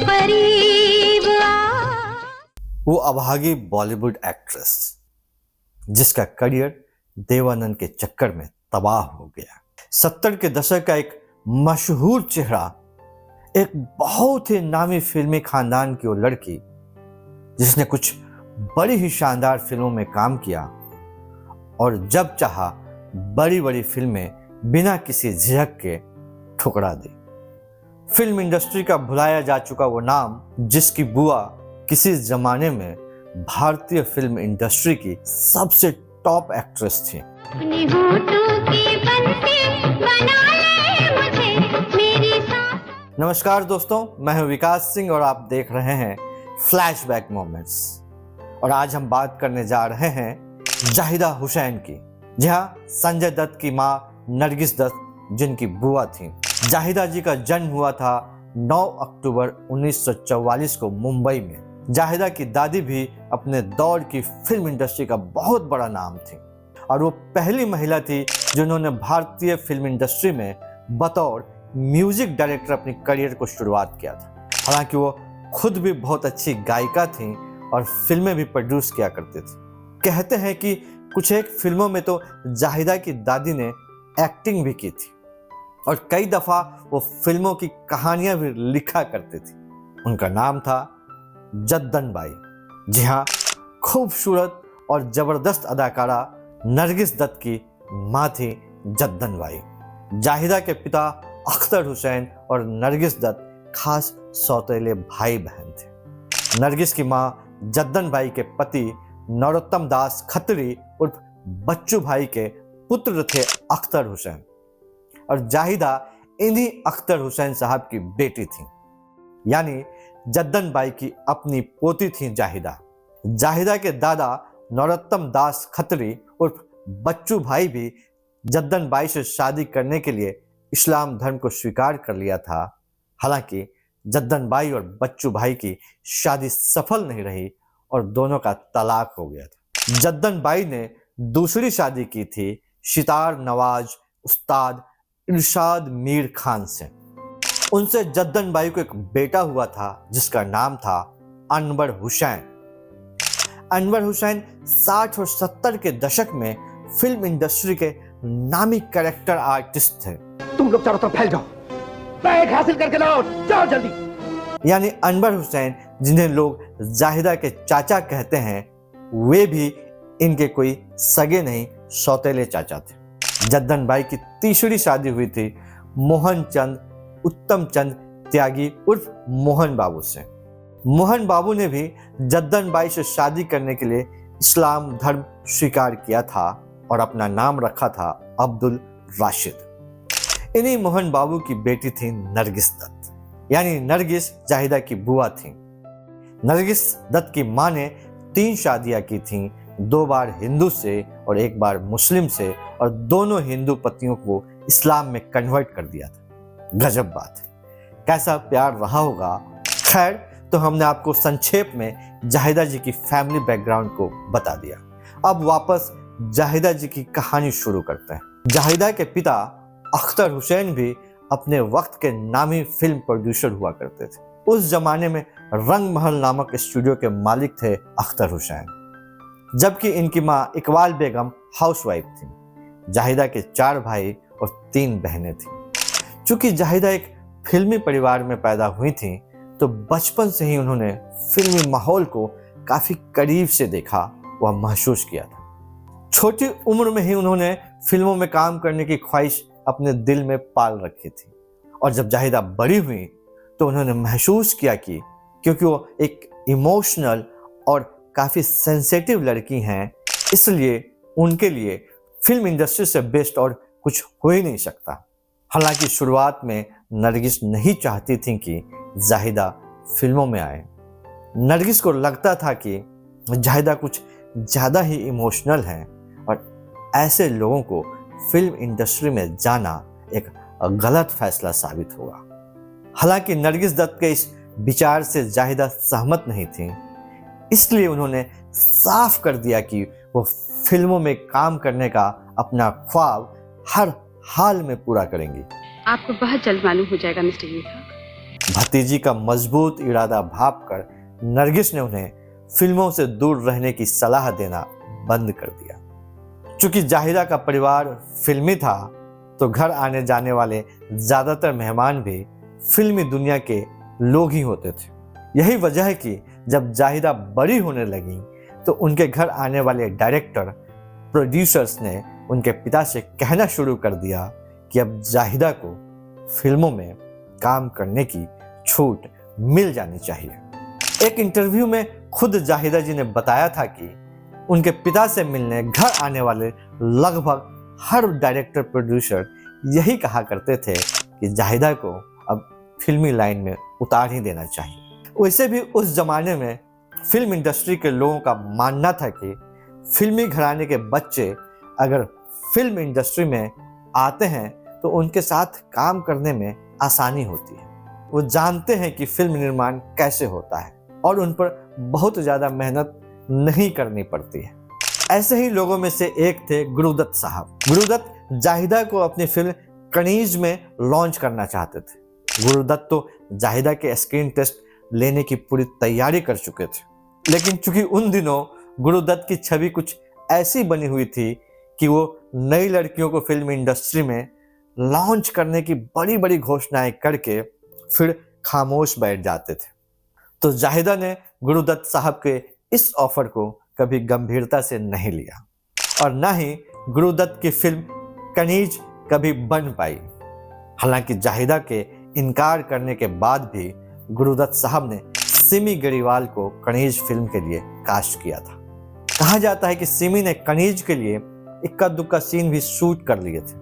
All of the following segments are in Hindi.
करीब आ। वो अभागी बॉलीवुड एक्ट्रेस जिसका करियर देवानंद के चक्कर में तबाह हो गया। 70 के दशक का एक मशहूर चेहरा, एक बहुत ही नामी फिल्मी खानदान की वो लड़की जिसने कुछ बड़ी ही शानदार फिल्मों में काम किया और जब चाहा बड़ी बड़ी फिल्में बिना किसी झिझक के ठुकरा दी। फिल्म इंडस्ट्री का भुलाया जा चुका वो नाम जिसकी बुआ किसी जमाने में भारतीय फिल्म इंडस्ट्री की सबसे टॉप एक्ट्रेस थी। अपने होठों की बंसी बना ले मुझे मेरी सांस। नमस्कार दोस्तों, मैं हूं विकास सिंह और आप देख रहे हैं फ्लैशबैक मोमेंट्स। और आज हम बात करने जा रहे हैं जाहिदा हुसैन की। जी हाँ, संजय दत्त की माँ नरगिस दत्त जिनकी बुआ थी। जाहिदा जी का जन्म हुआ था 9 अक्टूबर 1944 को मुंबई में। जाहिदा की दादी भी अपने दौर की फिल्म इंडस्ट्री का बहुत बड़ा नाम थी और वो पहली महिला थी जिन्होंने भारतीय फिल्म इंडस्ट्री में बतौर म्यूजिक डायरेक्टर अपनी करियर को शुरुआत किया था। हालांकि वो खुद भी बहुत अच्छी गायिका थी और फिल्में भी प्रोड्यूस किया करते थे। कहते हैं कि कुछ एक फिल्मों में तो जाहिदा की दादी ने एक्टिंग भी की थी और कई दफा वो फिल्मों की कहानियां भी लिखा करते थे। उनका नाम था जद्दन बाई। जी हाँ, खूबसूरत और जबरदस्त अदाकारा नरगिस दत्त की माँ थी जद्दन बाई। जाहिदा के पिता अख्तर हुसैन और नरगिस दत्त खास सौतेले भाई बहन थे। नरगिस की माँ जद्दन बाई के पति नरोत्तम दास खत्री उर्फ बच्चू भाई के पुत्र थे अख्तर हुसैन और जाहिदा इन्हीं अख्तर हुसैन साहब की बेटी थी, यानी जद्दन बाई की अपनी पोती थी जाहिदा। जाहिदा के दादा नरोत्तम दास खत्री उर्फ बच्चू भाई भी जद्दन बाई से शादी करने के लिए इस्लाम धर्म को स्वीकार कर लिया था। हालांकि जद्दन बाई और बच्चू भाई की शादी सफल नहीं रही और दोनों का तलाक हो गया था। जद्दन बाई ने दूसरी शादी की थी सितार नवाज उस्ताद इरशाद मीर खान से। उनसे जद्दन बाई को एक बेटा हुआ था जिसका नाम था अनवर हुसैन। अनवर हुसैन 60 और 70 के दशक में फिल्म इंडस्ट्री के नामी कैरेक्टर आर्टिस्ट थे। तुम लोग चारों तरफ फैल जाओ, बैग हासिल करके लाओ, जाओ जल्दी। यानी अनवर हुसैन, जिन्हें लोग जाहिदा के चाचा कहते हैं, वे भी इनके कोई सगे नहीं सौतेले चाचा थे। जद्दन बाई की तीसरी शादी हुई थी मोहन चंद उत्तम चंद त्यागी उर्फ मोहन बाबू से। मोहन बाबू ने भी जद्दन बाई से शादी करने के लिए इस्लाम धर्म स्वीकार किया था और अपना नाम रखा था अब्दुल राशिद। इन्हीं मोहन बाबू की बेटी थी नरगिस दत्त, यानी नरगिस जाहिदा की बुआ थी। नरगिस दत्त की मां ने 3 शादियां की थीं, 2 बार हिंदू से और 1 बार मुस्लिम से, और दोनों हिंदू पतियों को इस्लाम में कन्वर्ट कर दिया था। गजब बात है, कैसा प्यार रहा होगा। खैर, तो हमने आपको संक्षेप में जाहिदा जी की फैमिली बैकग्राउंड को बता दिया। अब वापस जाहिदा जी की कहानी शुरू करते हैं। जाहिदा के पिता अख्तर हुसैन भी अपने वक्त के नामी फिल्म प्रोड्यूसर हुआ करते थे। उस जमाने में रंग महल नामक स्टूडियो के मालिक थे अख्तर हुसैन, जबकि इनकी मां इकबाल बेगम हाउसवाइफ थी। जाहिदा के 4 भाई और 3 बहनें थीं। चूंकि जाहिदा एक फिल्मी परिवार में पैदा हुई थी तो बचपन से ही उन्होंने फिल्मी माहौल को काफी करीब से देखा व महसूस किया था। छोटी उम्र में ही उन्होंने फिल्मों में काम करने की ख्वाहिश अपने दिल में पाल रखी थी और जब जाहिदा बड़ी हुई तो उन्होंने महसूस किया कि क्योंकि वो एक इमोशनल और काफ़ी सेंसिटिव लड़की हैं, इसलिए उनके लिए फिल्म इंडस्ट्री से बेस्ट और कुछ हो ही नहीं सकता। हालांकि शुरुआत में नरगिस नहीं चाहती थी कि जाहिदा फिल्मों में आए। नरगिस को लगता था कि जाहिदा कुछ ज़्यादा ही इमोशनल है और ऐसे लोगों को फिल्म इंडस्ट्री में जाना एक गलत फैसला साबित होगा। हालांकि नरगिस दत्त के इस विचार से जाहिदा सहमत नहीं थी, इसलिए उन्होंने साफ कर दिया कि वो फिल्मों में काम करने का अपना ख्वाब हर हाल में पूरा करेंगी। आपको बहुत जल्द मालूम हो जाएगा मिस्टर यूथा। भतीजी का मजबूत इरादा भांपकर नरगिस ने उन्हें फिल्मों से दूर रहने की सलाह देना बंद कर दिया। चूंकि जाहिदा का परिवार फिल्मी था तो घर आने जाने वाले ज्यादातर मेहमान भी फिल्मी दुनिया के लोग ही होते थे। यही वजह है कि जब जाहिदा बड़ी होने लगी तो उनके घर आने वाले डायरेक्टर प्रोड्यूसर्स ने उनके पिता से कहना शुरू कर दिया कि अब जाहिदा को फिल्मों में काम करने की छूट मिल जानी चाहिए। एक इंटरव्यू में खुद जाहिदा जी ने बताया था कि उनके पिता से मिलने घर आने वाले लगभग हर डायरेक्टर प्रोड्यूसर यही कहा करते थे कि जाहिदा को अब फिल्मी लाइन में उतार ही देना चाहिए। वैसे भी उस जमाने में फिल्म इंडस्ट्री के लोगों का मानना था कि फिल्मी घराने के बच्चे अगर फिल्म इंडस्ट्री में आते हैं तो उनके साथ काम करने में आसानी होती है। वो जानते हैं कि फिल्म निर्माण कैसे होता है और उन पर बहुत ज़्यादा मेहनत नहीं करनी पड़ती है। ऐसे ही लोगों में से एक थे गुरुदत्त साहब। गुरुदत्त जाहिदा को अपनी फिल्म कनीज में लॉन्च करना चाहते थे। गुरुदत्त तो जाहिदा के स्क्रीन टेस्ट लेने की पूरी तैयारी कर चुके थे, लेकिन चूंकि उन दिनों गुरुदत्त की छवि कुछ ऐसी बनी हुई थी कि वो नई लड़कियों को फिल्म इंडस्ट्री में लॉन्च करने की बड़ी बड़ी घोषणाएं करके फिर खामोश बैठ जाते थे। तो जाहिदा ने गुरुदत्त साहब के इस ऑफर को कभी गंभीरता से नहीं लिया और ना ही गुरुदत्त की फिल्म कनीज कभी बन पाई। हालांकि जाहिदा के इनकार करने के बाद भी गुरुदत्त साहब ने सिमी ग्रेवाल को कनीज फिल्म के लिए कास्ट किया था। कहा जाता है कि सिमी ने कनीज के लिए इक्का दुक्का सीन भी शूट कर लिए थे,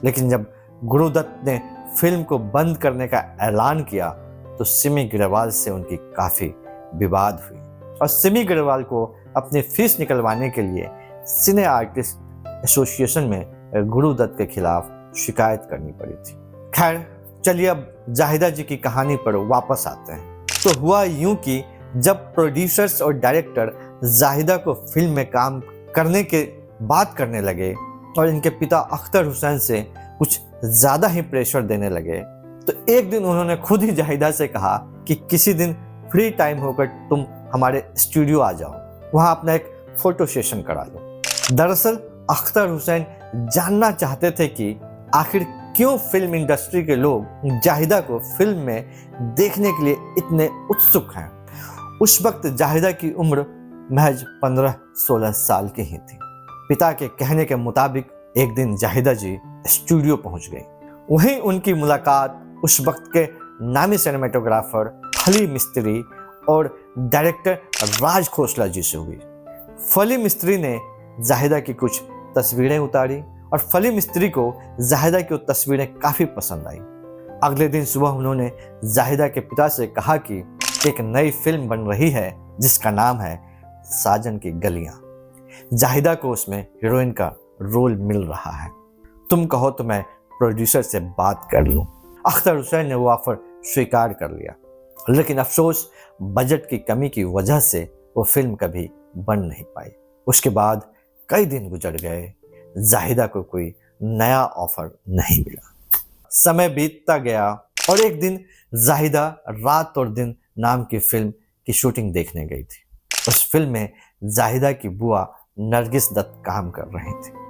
लेकिन जब गुरुदत्त ने फिल्म को बंद करने का ऐलान किया तो सिमी ग्रेवाल से उनकी काफी विवाद हुई और सिमी ग्रेवाल को अपनी फीस निकलवाने के लिए सिने आर्टिस्ट एसोसिएशन में गुरुदत्त के खिलाफ शिकायत करनी पड़ी थी। खैर चलिए अब जाहिदा जी की कहानी पर वापस आते हैं। तो हुआ यूं कि जब प्रोड्यूसर्स और डायरेक्टर जाहिदा को फिल्म में काम करने के बात करने लगे और इनके पिता अख्तर हुसैन से कुछ ज्यादा ही प्रेशर देने लगे तो एक दिन उन्होंने खुद ही जाहिदा से कहा कि किसी दिन फ्री टाइम होकर तुम हमारे स्टूडियो आ जाओ, वहां अपना एक फोटो सेशन करा लो। दरअसल अख्तर हुसैन जानना चाहते थे कि आखिर क्यों फिल्म इंडस्ट्री के लोग जाहिदा को फिल्म में देखने के लिए इतने उत्सुक हैं। उस वक्त जाहिदा की उम्र महज 15-16 साल की ही थी। पिता के कहने के मुताबिक एक दिन जाहिदा जी स्टूडियो पहुंच गई। वहीं उनकी मुलाकात उस वक्त के नामी सिनेमेटोग्राफर फली मिस्त्री और डायरेक्टर राज खोसला जी से हुई। फली मिस्त्री ने जाहिदा की कुछ तस्वीरें उतारी और फली मिस्त्री को जाहिदा की वो तस्वीरें काफी पसंद आई। अगले दिन सुबह उन्होंने जाहिदा के पिता से कहा कि एक नई फिल्म बन रही है जिसका नाम है साजन की गलियां। जाहिदा को उसमें हीरोइन का रोल मिल रहा है, तुम कहो तो मैं प्रोड्यूसर से बात कर लूं। अख्तर हुसैन ने वो ऑफर स्वीकार कर लिया, लेकिन अफसोस बजट की कमी की वजह से वो फिल्म कभी बन नहीं पाई। उसके बाद कई दिन गुजर गए, जाहिदा को कोई नया ऑफर नहीं मिला। समय बीतता गया और एक दिन जाहिदा रात और दिन नाम की फिल्म की शूटिंग देखने गई थी। उस फिल्म में जाहिदा की बुआ नरगिस दत्त काम कर रही थी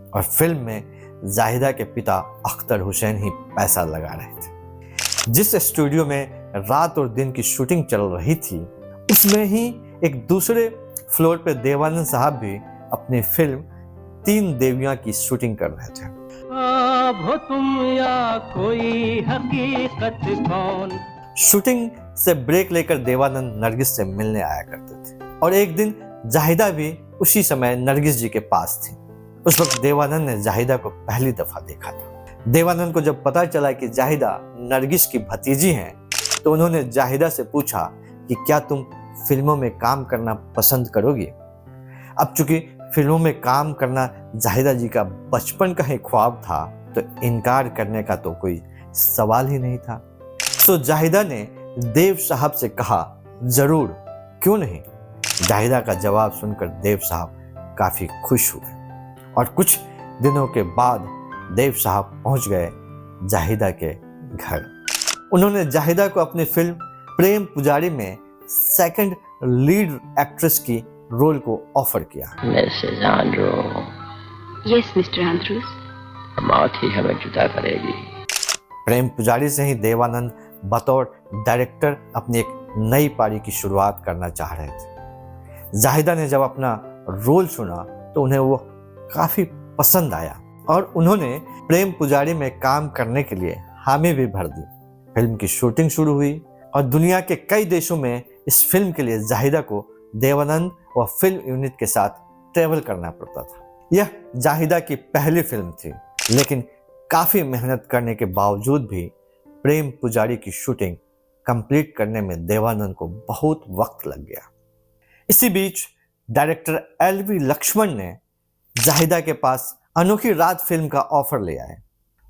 और फिल्म में जाहिदा के पिता अख्तर हुसैन ही पैसा लगा रहे थे। जिस स्टूडियो में रात और दिन की शूटिंग चल रही थी उसमें ही एक दूसरे फ्लोर पे देवानंद साहब भी अपनी फिल्म 3 देवियां की शूटिंग कर रहे थे। हो तुम या कोई हकीकत कौन। शूटिंग से ब्रेक लेकर देवानंद नरगिस से मिलने आया करते थे और एक दिन जाहिदा भी उसी समय नरगिस जी के पास थी। उस वक्त देवानंद ने जाहिदा को पहली दफा देखा था। देवानंद को जब पता चला कि जाहिदा नरगिस की भतीजी हैं तो उन्होंने जाहिदा से पूछा कि क्या तुम फिल्मों में काम करना पसंद करोगी। अब चूंकि फिल्मों में काम करना जाहिदा जी का बचपन का ही ख्वाब था तो इनकार करने का तो कोई सवाल ही नहीं था। तो जाहिदा ने देव साहब से कहा जरूर, क्यों नहीं। जाहिदा का जवाब सुनकर देव साहब काफी खुश हुए और कुछ दिनों के बाद देव साहब पहुंच गए जाहिदा के घर। उन्होंने जाहिदा को अपनी फिल्म प्रेम पुजारी में सेकंड लीड एक्ट्रेस की रोल को ऑफर किया। Mrs Andre, yes mister Andrews. मौत ही हमें जुदा करेगी। प्रेम पुजारी से ही देवानंद बतौर डायरेक्टर अपनी एक नई पारी की शुरुआत करना चाह रहे थे। जाहिदा ने जब अपना रोल सुना तो उन्हें वो काफी पसंद आया और उन्होंने प्रेम पुजारी में काम करने के लिए हामी भी भर दी। फिल्म की शूटिंग शुरू हुई और दुनिया के कई देशों में इस फिल्म के लिए जाहिदा को देवानंद व फिल्म यूनिट के साथ ट्रेवल करना पड़ता था। यह जाहिदा की पहली फिल्म थी, लेकिन काफी मेहनत करने के बावजूद भी प्रेम पुजारी की शूटिंग कंप्लीट करने में देवानंद को बहुत वक्त लग गया। इसी बीच डायरेक्टर एल.वी. लक्ष्मण ने जाहिदा के पास अनोखी रात फिल्म का ऑफर ले आए।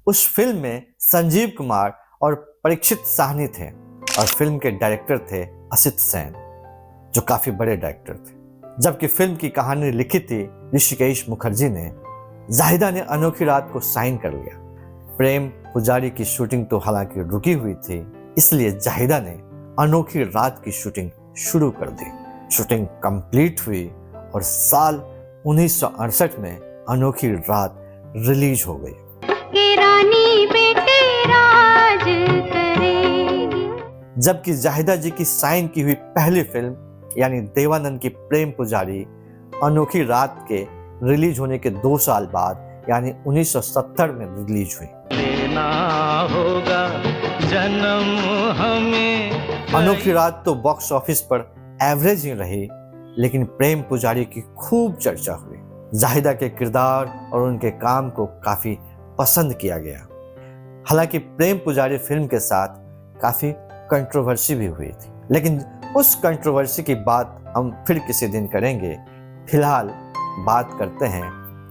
उस फिल्म में संजीव कुमार और परीक्षित साहनी थे और फिल्म के डायरेक्टर थे असित सेन, जो काफी बड़े डायरेक्टर थे। जबकि फिल्म की कहानी लिखी थी ऋषिकेश मुखर्जी ने, जाहिदा ने अनोखी रात को साइन कर लिया। प्रेम पुजारी की शूटिंग तो हालांकि रुकी हुई थी, इसलिए जाहिदा ने अनोखी रात की शूटिंग शुरू कर दी। शूटिंग कंप्लीट हुई और साल 1968 में अनोखी रात रिलीज हो गई। के रानी बेटे राज करेगी। जबकि जाहिदा जी की साइन की हुई पहली फिल्म यानी देवानंद की प्रेम पुजारी अनोखी रात के रिलीज होने के 2 साल बाद यानी 1970 में रिलीज हुई। लेना होगा जन्म हमें। अनोखी रात तो बॉक्स ऑफिस पर एवरेज ही रही, लेकिन प्रेम पुजारी की खूब चर्चा हुई। जाहिदा के किरदार और उनके काम को काफी पसंद किया गया। हालांकि प्रेम पुजारी फिल्म के साथ काफी कंट्रोवर्सी भी हुई थी, लेकिन उस कंट्रोवर्सी की बात हम फिर किसी दिन करेंगे। फिलहाल बात करते हैं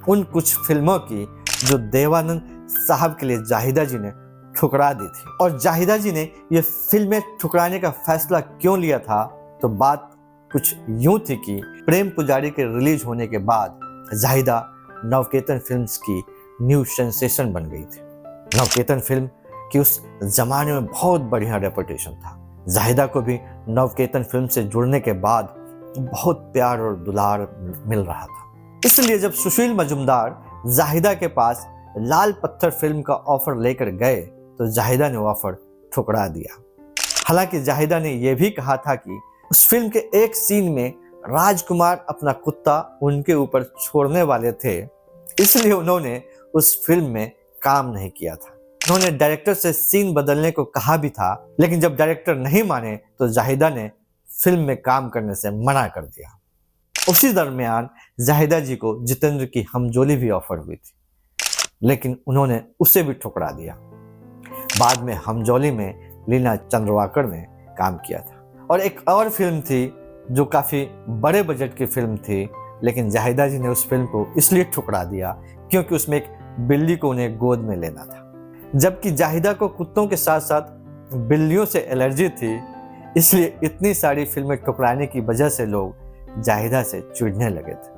उन कुछ फिल्मों की जो देवानंद साहब के लिए जाहिदा जी ने ठुकरा दी थी। और जाहिदा जी ने ये फिल्में ठुकराने का फैसला क्यों लिया था, तो बात कुछ यूं थी कि प्रेम पुजारी के रिलीज होने के बाद जाहिदा नवकेतन फिल्म्स की न्यू सेंसेशन बन गई थी। नवकेतन फिल्म की उस जमाने में बहुत बढ़िया रेपुटेशन था। जाहिदा को भी नवकेतन फिल्म से जुड़ने के बाद बहुत प्यार और दुलार मिल रहा था। इसलिए जब सुशील मजूमदार जाहिदा के पास लाल पत्थर फिल्म का ऑफर लेकर गए तो जाहिदा ने वो ऑफर ठुकरा दिया। हालांकि जाहिदा ने यह भी कहा था कि उस फिल्म के एक सीन में राजकुमार अपना कुत्ता उनके ऊपर छोड़ने वाले थे, इसलिए उन्होंने उस फिल्म में काम नहीं किया था। उन्होंने डायरेक्टर से सीन बदलने को कहा भी था, लेकिन जब डायरेक्टर नहीं माने तो जाहिदा ने फिल्म में काम करने से मना कर दिया। उसी दरमियान जाहिदा जी को जितेंद्र की हमजोली भी ऑफर हुई थी, लेकिन उन्होंने उसे भी ठुकरा दिया। बाद में हमजोली में लीना चंद्रवाकर ने काम किया था। और एक और फिल्म थी जो काफी बड़े बजट की फिल्म थी, लेकिन जाहिदा जी ने उस फिल्म को इसलिए ठुकरा दिया क्योंकि उसमें एक बिल्ली को उन्हें गोद में लेना था। जबकि जाहिदा को कुत्तों के साथ साथ बिल्लियों से एलर्जी थी, इसलिए इतनी सारी फिल्में ठुकराने की वजह से लोग जाहिदा से चिढ़ने लगे थे।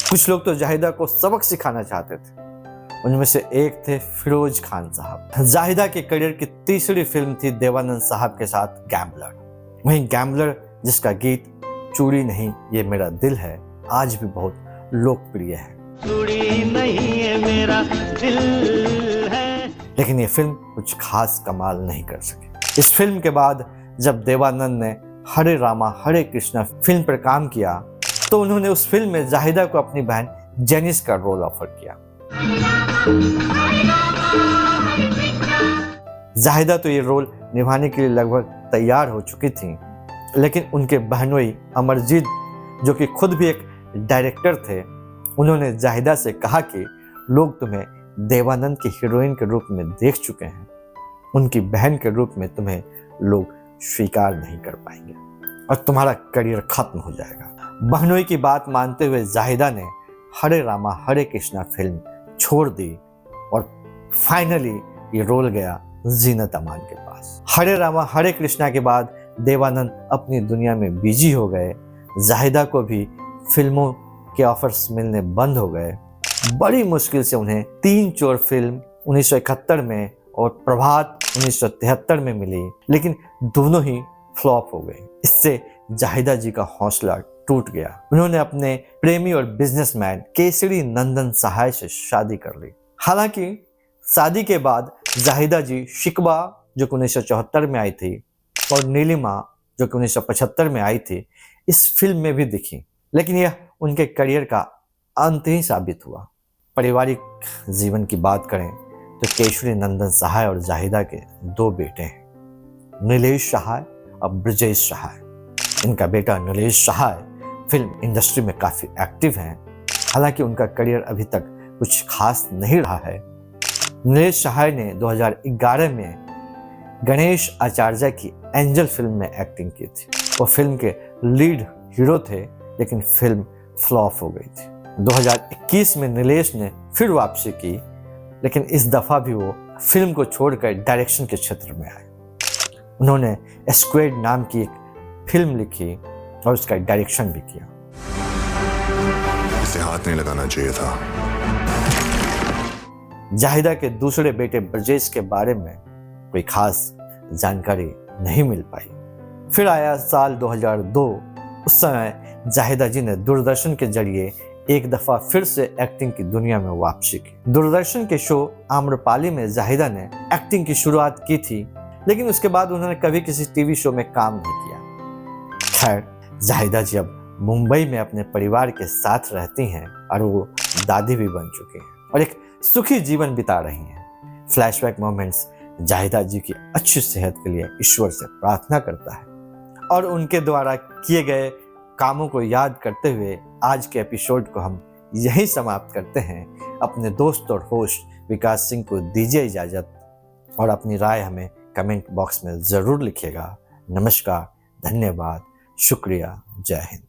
कुछ लोग तो जाहिदा को सबक सिखाना चाहते थे। उनमें से एक थे फिरोज खान साहब। जाहिदा के करियर की तीसरी फिल्म थी देवानंद साहब के साथ गैम्बलर। वहीं गैम्बलर, जिसका गीत चूड़ी नहीं ये मेरा दिल है, आज भी बहुत लोकप्रिय है। चूड़ी नहीं है मेरा दिल है। लेकिन ये फिल्म कुछ खास कमाल नहीं कर सकी। इस फिल्म के बाद जब देवानंद ने हरे रामा हरे कृष्णा फिल्म पर काम किया तो उन्होंने उस फिल्म में जाहिदा को अपनी बहन जेनिस का रोल ऑफर किया। जाहिदा तो ये रोल निभाने के लिए लगभग तैयार हो चुकी थी, लेकिन उनके बहनोई अमरजीत, जो कि खुद भी एक डायरेक्टर थे, उन्होंने जाहिदा से कहा कि लोग तुम्हें देवानंद की हीरोइन के रूप में देख चुके हैं, उनकी बहन के रूप में तुम्हें लोग स्वीकार नहीं कर पाएंगे और तुम्हारा करियर खत्म हो जाएगा। बहनोई की बात मानते हुए जाहिदा ने हरे रामा हरे कृष्णा फिल्म छोड़ दी और फाइनली ये रोल गया जीनत अमान के पास। हरे रामा हरे कृष्णा के बाद देवानंद अपनी दुनिया में बिजी हो गए। जाहिदा को भी फिल्मों के ऑफर्स मिलने बंद हो गए। बड़ी मुश्किल से उन्हें तीन चोर फिल्म 1971 में और प्रभात 1973 में मिली, लेकिन दोनों ही फ्लॉप हो गई। इससे जाहिदा जी का हौसला टूट गया। उन्होंने अपने प्रेमी और बिजनेसमैन केसरी नंदन सहाय से शादी कर ली। हालांकि शादी के बाद जाहिदा जी शिकवा जो कि 1974 में आई थी और नीलिमा जो कि 1975 में आई थी, इस फिल्म में भी दिखी, लेकिन यह उनके करियर का अंत ही साबित हुआ। पारिवारिक जीवन की बात करें तो केशरी नंदन सहाय और जाहिदा के 2 बेटे हैं, नीलेश सहाय और ब्रजेश सहाय। इनका बेटा नीलेश सहाय फिल्म इंडस्ट्री में काफी एक्टिव हैं, हालांकि उनका करियर अभी तक कुछ खास नहीं रहा है। नीलेश सहाय ने 2011 में गणेश आचार्य की एंजल फिल्म में एक्टिंग की थी। वो फिल्म के लीड हीरो थे, लेकिन फिल्म फ्लॉप हो गई थी। 2021 में नीलेश ने फिर वापसी की, लेकिन इस दफा भी वो फिल्म को छोड़कर डायरेक्शन के क्षेत्र में आए। उन्होंने स्क्वेड नाम की एक फिल्म लिखी और उसका डायरेक्शन भी किया। इसे हाथ नहीं लगाना चाहिए था। जाहिदा के दूसरे बेटे ब्रजेश के बारे में कोई खास जानकारी नहीं मिल पाई। फिर आया साल 2002। उस समय जाहिदा जी ने दूरदर्शन के जरिए एक दफा फिर से एक्टिंग की दुनिया में वापसी की। दूरदर्शन के शो आम्रपाली में जाहिदा ने एक्टिंग की शुरुआत की थी, लेकिन उसके बाद उन्होंने कभी किसी टीवी शो में काम नहीं किया। खैर, जाहिदा जी अब मुंबई में अपने परिवार के साथ रहती हैं और वो दादी भी बन चुकी हैं और एक सुखी जीवन बिता रही हैं। फ्लैशबैक मोमेंट्स जाहिदा जी की अच्छी सेहत के लिए ईश्वर से प्रार्थना करता है और उनके द्वारा किए गए कामों को याद करते हुए आज के एपिसोड को हम यहीं समाप्त करते हैं। अपने दोस्त और होस्ट विकास सिंह को दीजिए इजाजत और अपनी राय हमें कमेंट बॉक्स में ज़रूर लिखिएगा। नमस्कार, धन्यवाद, शुक्रिया, जय हिंद।